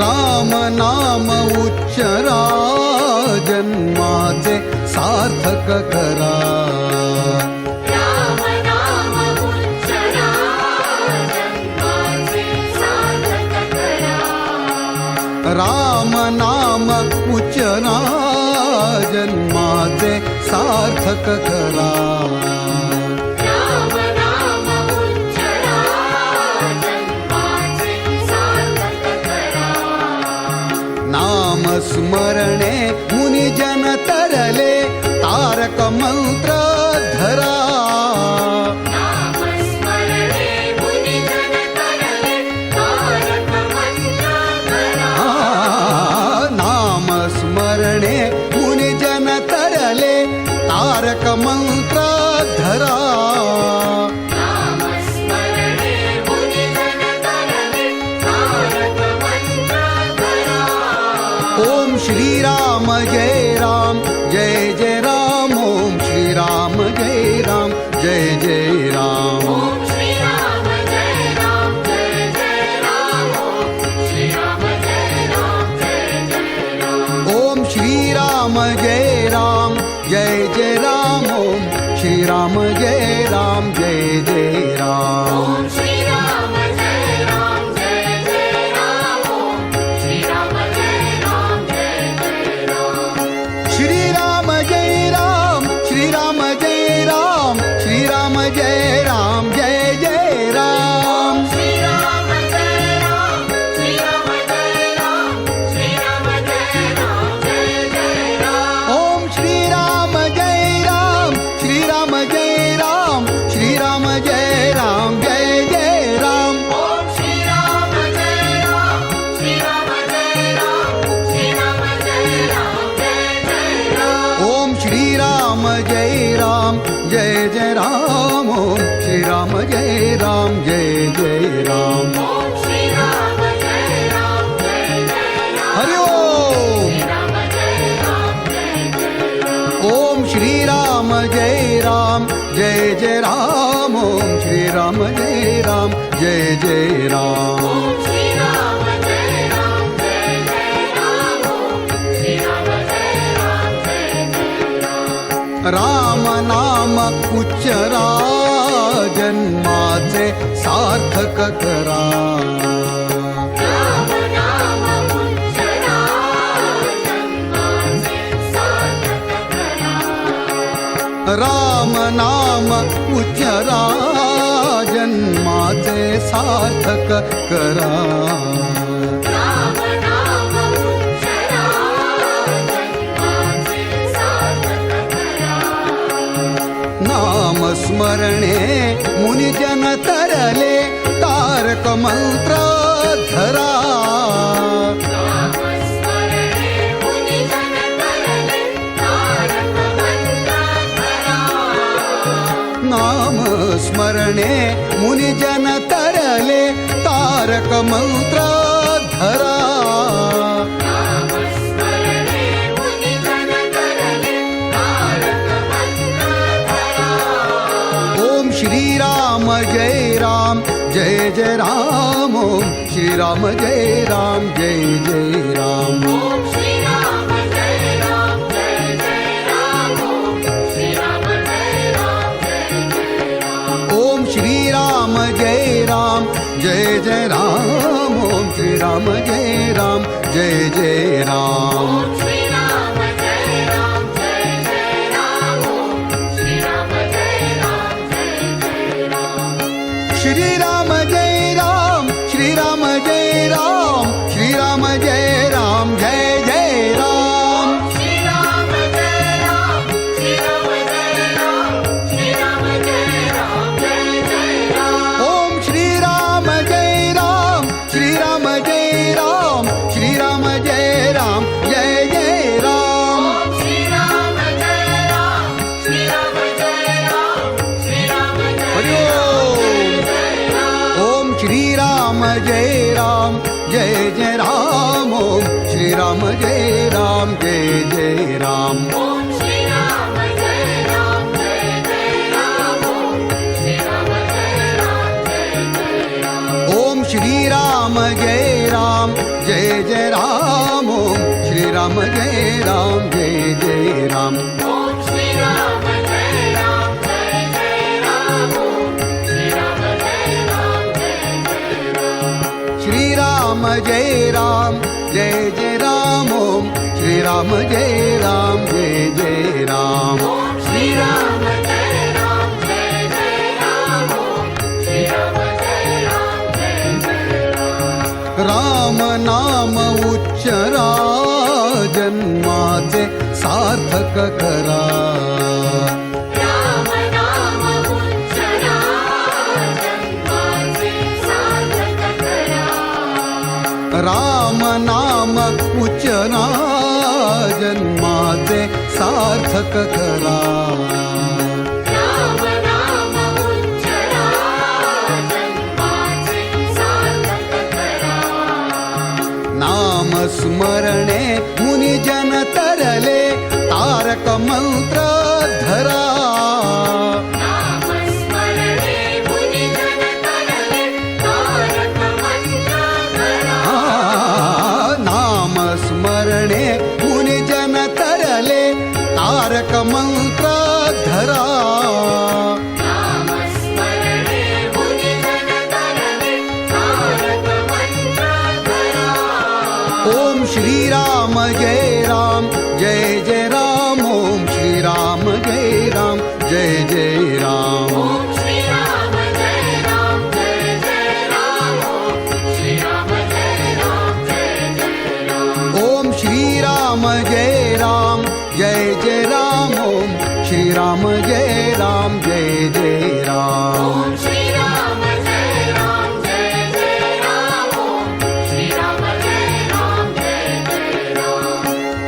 राम नाम उच्चरा जन्माचे सार्थक करा राम नाम उच्चरा जन्माचे सार्थक करा राम नाम उच्चरा जन्माचे सार्थक करा राम नाम उच्चरा जन्माचे सार्थक करा नाम स्मरणे मुनिजन तरले तारक मंत्र धरा नाम स्मरणे मुनिजन तरले तारक मंत्र धरा नाम स्मरणे मुनिजन तरले तारक मंत्र धरा नाम स्मरणे मुनिजन तरले तारक मंत्र धरा ओम श्री राम जय राम जय जय राम ओम श्री राम जय राम जय जय राम ओम श्री राम जय राम जय जय राम ओम श्री राम जय राम जय जय राम ओम श्री राम जय राम जय जय राम ओम श्री राम जय राम जय जय राम ओम श्री राम जय राम जय जय राम ओम श्री राम जय राम जय जय राम श्री राम जय राम श्री राम जय राम श्री राम जय राम जय जय राम श्री राम जय राम श्री राम जय राम श्री राम जय राम जय जय राम ओम श्री राम जय राम श्री राम जय राम श्री राम जय राम जय जय राम ओम श्री राम जय राम श्री राम जय राम श्री राम जय राम जय जय राम ओम श्री राम जय राम जय जय राम ओम श्री राम जय राम जय जय राम ओम श्री राम जय राम जय जय राम हरि ओम राम जय राम जय जय राम ओम श्री राम जय राम जय जय राम ओम श्री राम जय राम जय जय राम ओम श्री राम जय राम जय जय राम ओम श्री राम जय राम जय जय राम राम नाम उच्चरा जन्माचे सार्थक करा राम नाम उच्चरा जन्माचे सार्थक करा राम नाम उच्चरा जन्माचे सार्थक करा राम नाम उच्चरा जन्माचे सार्थक करा नाम स्मरणे मुनिजन तरले तारक मंत्र धरा नाम स्मरणे मुनिजन तरले तारक मंत्र धरा नाम स्मरणे मुनिजन तरले तारक मंत्र धरा नाम स्मरणे मुनिजन तरले तारक मंत्र धरा ओम श्री राम जय राम जय जय राम ओम श्री राम जय राम जय जय राम ओम श्री राम जय राम जय जय राम ओम श्री राम जय राम जय जय राम ओम श्री राम जय राम जय जय राम ओम श्री राम जय राम जय जय राम ओम श्री राम जय राम जय जय राम ओम श्री राम जय राम जय जय राम श्री राम जय राम श्री राम जय राम श्री राम जय राम जय जय राम श्री राम जय राम श्री राम जय राम श्री राम जय राम जय जय राम ओम श्री राम जय राम श्री राम जय राम श्री राम जय राम जय जय राम ओम श्री राम जय राम श्री राम जय राम श्री राम जय हरि ओम ओम श्री राम जय राम जय जय राम ओम श्री राम जय राम जय जय राम ओम श्री राम जय राम जय जय राम ओम श्री राम जय राम जय जय राम ओम श्री राम जय राम जय जय राम जय राम जय जय राम ओम श्री राम जय राम जय जय राम ओम श्री राम जय राम जय जय राम श्री राम जय राम जय जय राम ओम श्री राम जय राम जय जय राम ओम श्री राम जय राम जय जय राम ओम श्री राम जय राम जय जय राम राम नाम उच्चरा जन्माचे सार्थक करा राम नाम उच्चरा जन्माचे सार्थक करा राम नाम उच्चरा जन्माचे सार्थक करा राम नाम उच्चरा जन्माचे सार्थक करा नाम स्मरणे मुनिजन तरले तारक मंत्र धरा नाम स्मरणे मुनिजन तरले तारक मंत्र धरा नाम स्मरणे मुनिजन तरले तारक मंत्र धरा नाम स्मरणे मुनिजन तरले तारक मंत्र धरा ओम श्री राम जय राम जय जय राम ओम श्री राम जय राम जय जय राम ओम श्री राम जय राम जय जय राम ओम श्री राम जय राम जय जय राम ओम श्री राम जय राम जय जय राम ओम श्री राम जय राम जय जय राम ओम श्री राम जय राम जय जय राम ओम श्री राम जय राम जय जय राम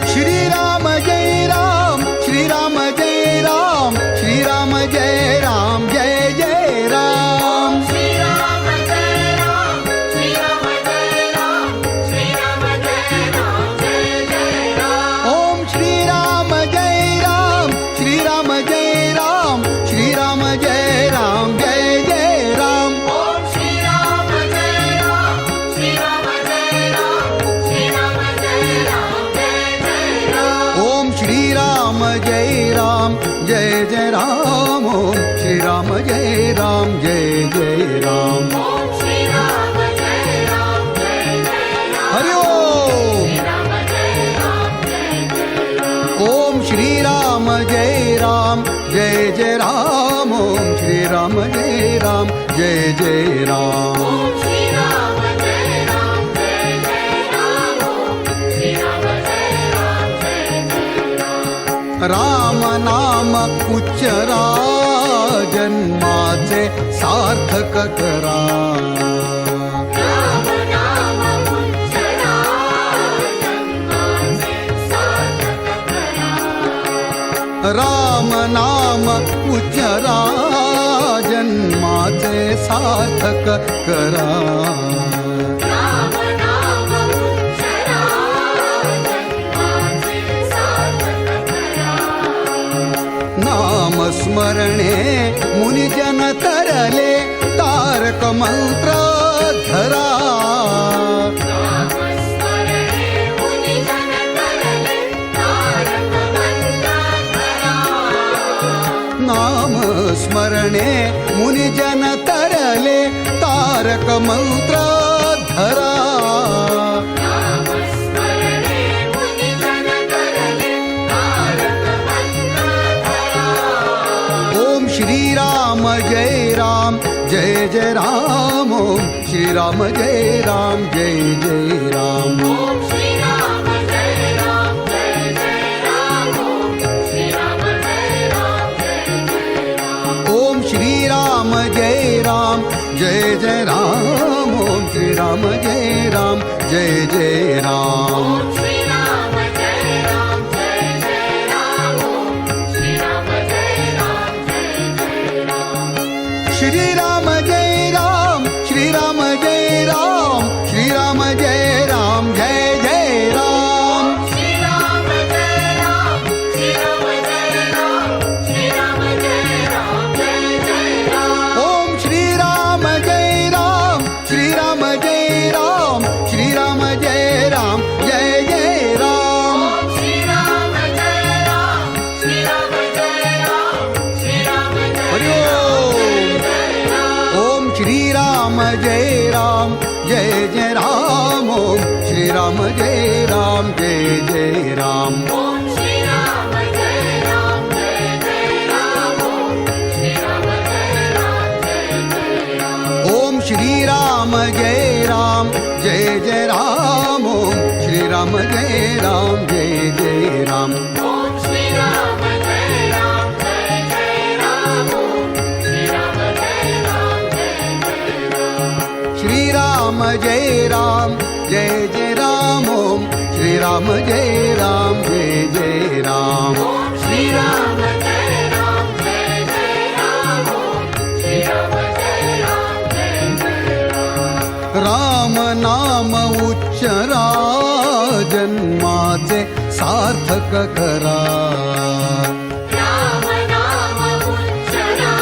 श्री राम जय राम श्री राम जय राम श्री राम जय राम जय जय राम श्री राम जय राम श्री राम जय राम श्री राम जय राम जय जय राम ओम श्री राम जय राम श्री राम जय राम श्री राम जय राम जय जय राम ओम श्री राम जय राम श्री राम जय राम श्री राम जय राम जय जय राम ओम श्री राम जय राम जय जय राम ओम श्री राम जय राम जय जय राम ओम श्री राम जय राम जय जय राम हरि ओम राम जय राम जय जय राम ओम श्री राम जय राम जय जय राम ओम श्री राम जय राम जय जय राम ओम श्री राम जय राम जय जय राम ओम श्री राम जय राम जय जय राम राम नाम उच्चरा जन्माचे सार्थक करा राम नाम उच्चरा जन्माचे सार्थक करा राम नाम उच्चरा जन्माचे सार्थक करा राम नाम उच्चरा जन्माचे सार्थक करा नाम स्मरणे मुनिजन तरले तारक मंत्र धरा नाम स्मरणे मुनिजन तरले तारक मंत्र धरा नाम स्मरणे मुनिजन तरले तारक मंत्र धरा नाम स्मरणे मुनिजन तरले तारक मंत्र धरा ओम श्री राम जय राम जय जय राम ओम श्री राम जय राम जय जय राम ओम श्री राम जय राम जय जय राम ओम श्री राम जय राम जय जय राम ओम श्री राम जय राम जय जय राम ओम श्री राम जय राम जय जय राम ओम श्री राम जय राम जय जय राम ओम श्री राम जय राम जय जय राम श्री राम जय राम श्री राम जय राम श्री राम जय राम जय जय राम श्री राम जय राम श्री राम जय राम श्री राम जय राम जय जय राम ओम श्री राम जय राम श्री राम जय राम श्री राम जय राम जय जय जय राम ओम श्रीराम जय राम जय जय राम ओम श्री राम जय राम जय जय राम ओम श्री राम जय राम जय जय राम ओम श्रीराम जय राम जय जय राम ओम श्रीराम जय राम जय जय राम ओम श्री राम जय राम जय जय राम ओम श्री राम जय राम जय जय राम श्रीराम जय राम जय जय राम ओम श्रीराम जय राम जय जय राम ओम श्री राम जय राम जय जय राम ओम श्री राम जय राम जय जय राम राम नाम उच्चरा जन्माचे सार्थक करा राम नाम उच्चरा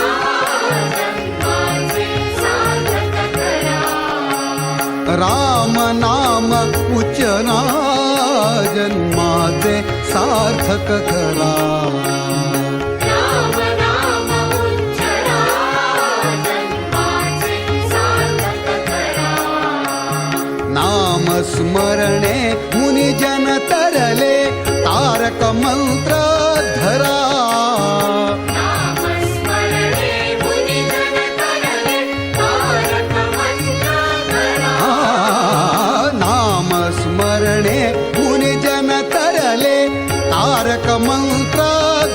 जन्माचे सार्थक करा राम नाम उच्चरा जन्माचे सार्थक करा राम नाम उच्चरा जन्माचे सार्थक करा नाम स्मरणे मुनिजन तरले तारक मंत्र धरा नाम स्मरणे मुनिजन तरले तारक मंत्र धरा नाम स्मरणे मुनिजन तरले तारक मंत्र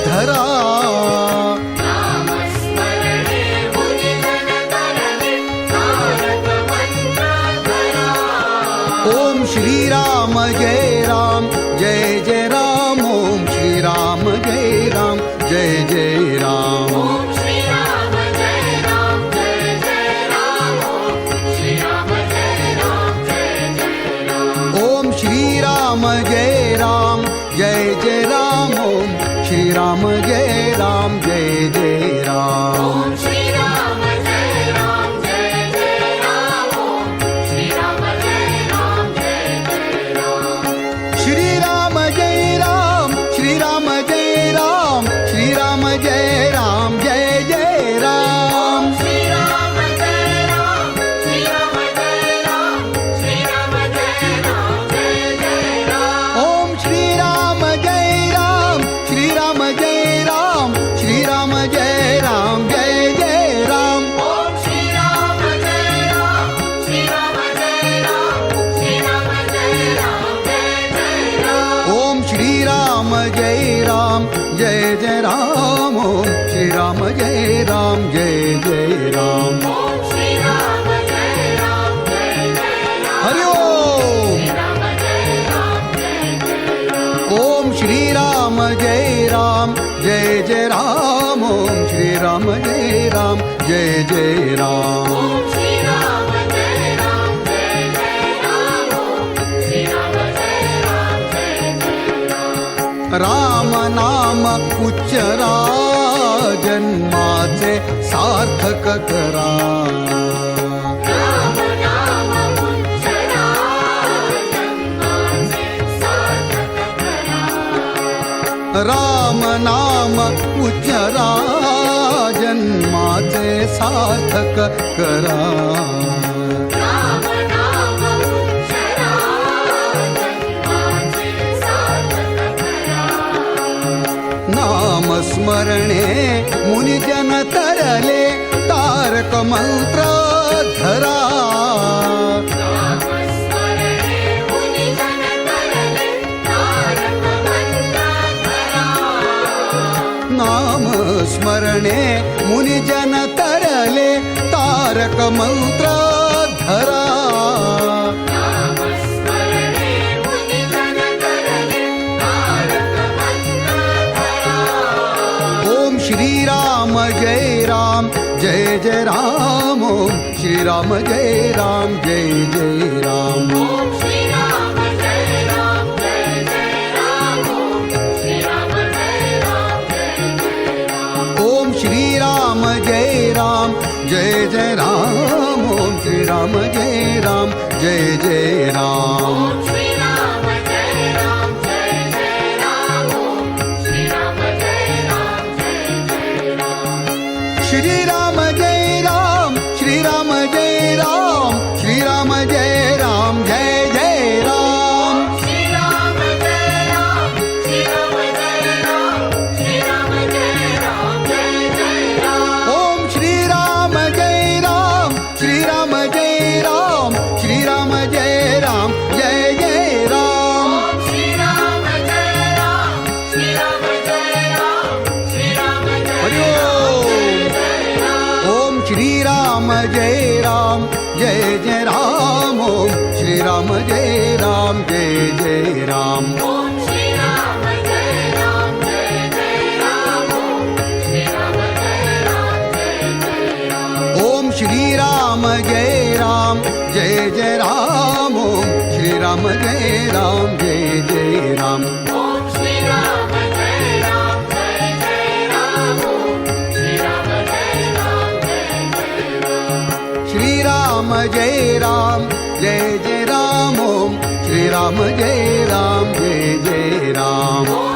धरा नाम स्मरणे मुनिजन तरले तारक मंत्र धरा ओम श्रीराम जय राम जय जय राम ओम श्रीराम जय राम जय जय राम ओम श्री राम जय राम जय जय राम ओम श्री राम जय राम जय जय राम ओम श्रीराम जय राम जय जय राम ओम श्रीराम जय राम जय जय राम ओम श्री राम जय राम जय जय राम ओम श्री राम जय राम जय जय राम श्रीराम जय राम श्रीराम जय राम श्रीराम जय राम जय जय राम श्री राम जय राम श्री राम जय राम श्री राम जय राम जय जय राम ओम श्रीराम जय राम श्रीराम जय राम श्रीराम जय राम जय जय राम ओम श्री राम जय राम श्री राम जय राम श्री राम जय राम जय जय राम ओम श्रीराम जय राम जय जय राम ओम श्रीराम जय राम जय जय राम ओम श्री राम जय राम जय जय राम हरि ओम राम जय राम जय जय राम ओम श्रीराम जय राम जय जय राम ओम श्रीराम जय राम जय जय राम ओम श्री राम जय राम जय जय राम ओम श्री राम जय राम जय जय राम राम नाम उच्चरा जन्माचे सार्थक करा राम नाम उच्चरा जन्माचे सार्थक करा राम नाम उच्चरा जन्माचे सार्थक करा राम नाम उच्चरा जन्माचे सार्थक करा नाम स्मरणे मुनिजन तरले तारक मंत्र धरा नाम स्मरणे मुनिजन तरले तारक मंत्र धरा नाम स्मरणे मुनिजन तरले तारक मंत्र धरा नाम स्मरणे मुनिजन तरले तारक मंत्र धरा ओम श्रीराम जय राम जय जय राम ओम श्रीराम जय राम जय जय राम ओम श्री राम जय राम जय जय राम ओम श्री राम जय राम जय जय राम ओम श्रीराम जय राम जय जय राम ओम श्रीराम जय राम जय जय राम ओम श्री राम जय राम जय जय राम ओम श्री राम जय राम जय जय राम श्रीराम जय राम श्रीराम जय राम श्रीराम जय राम जय राम जय जय राम ओम श्री राम जय राम जय जय राम ओम श्री राम जय राम जय जय राम ओम श्री राम जय राम जय जय राम ओम श्री राम जय राम जय जय राम ओम श्री राम जय राम जय जय राम श्री राम जय राम जय जय राम ओम श्री राम जय राम जय जय राम ओम